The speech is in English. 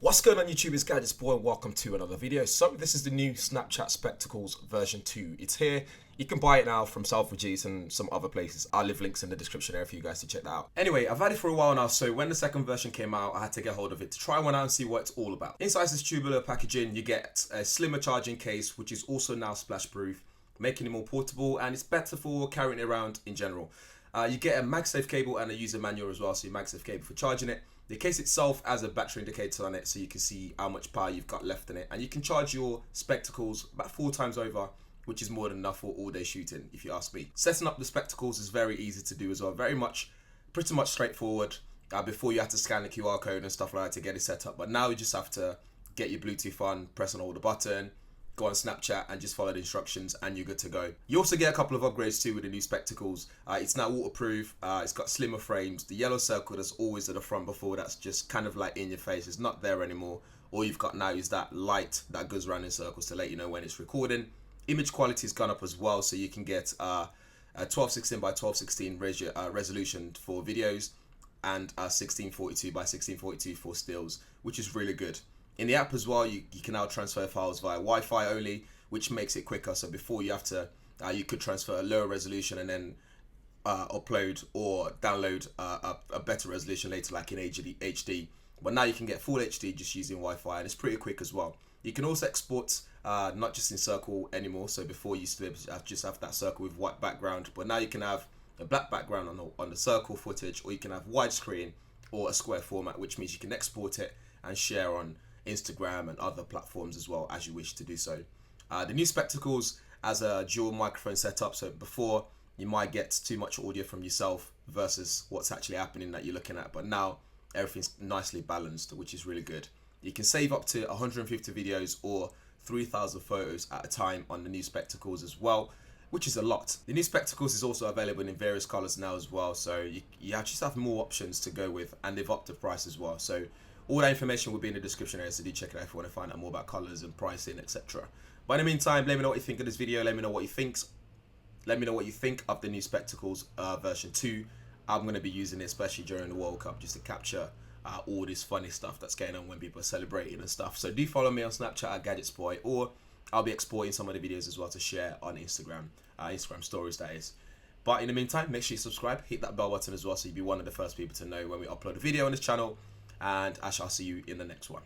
What's going on YouTube, it's GadgetsBoy and welcome to another video. So this is the new Snapchat Spectacles version 2. It's here. You can buy it now from Selfridges and some other places. I'll leave links in the description area for you guys to check that out. Anyway, I've had it for a while now, so when the second version came out, I had to get hold of it to try one out and see what it's all about. Inside this tubular packaging, you get a slimmer charging case, which is also now splash proof, making it more portable, and it's better for carrying it around in general. You get a magsafe cable and a user manual as well, so your magsafe cable for charging it. The case itself has a battery indicator on it, so you can see how much power you've got left in it, and you can charge your spectacles about 4 times over, which is more than enough for all day shooting, if you ask me. Setting up the spectacles is very easy to do as well, pretty much straightforward. Before you had to scan the QR code and stuff like that to get it set up, but now you just have to get your Bluetooth on, press and hold the button, go on Snapchat and just follow the instructions and you're good to go. You also get a couple of upgrades too with the new spectacles. It's now waterproof, it's got slimmer frames. The yellow circle that's always at the front before, that's just kind of like in your face, it's not there anymore. All you've got now is that light that goes around in circles to let you know when it's recording. Image quality has gone up as well, so you can get a 1216 by 1216 resolution for videos and 1642 by 1642 for stills, which is really good. In the app as well, you can now transfer files via Wi-Fi only, which makes it quicker. So before you have to, you could transfer a lower resolution and then upload or download a better resolution later, like in HD. But now you can get full HD just using Wi-Fi, and it's pretty quick as well. You can also export not just in circle anymore. So before you used to just have that circle with white background, but now you can have a black background on the circle footage, or you can have widescreen or a square format, which means you can export it and share on Instagram and other platforms as well as you wish to do so. The new spectacles has a dual microphone setup, so before you might get too much audio from yourself versus what's actually happening that you're looking at, but now everything's nicely balanced, which is really good. You can save up to 150 videos or 3,000 photos at a time on the new spectacles as well, which is a lot. The new spectacles is also available in various colors now as well, so you just have more options to go with, and they've upped the price as well. So all that information will be in the description area, so do check it out if you want to find out more about colors and pricing, etc. But in the meantime, let me know what you think of this video. Let me know what you think of the new spectacles version 2. I'm going to be using it especially during the World Cup, just to capture all this funny stuff that's going on when people are celebrating and stuff. So do follow me on Snapchat at GadgetsBoy, or I'll be exporting some of the videos as well to share on Instagram, Instagram stories that is. But in the meantime, make sure you subscribe, hit that bell button as well, so you'll be one of the first people to know when we upload a video on this channel. And I shall see you in the next one.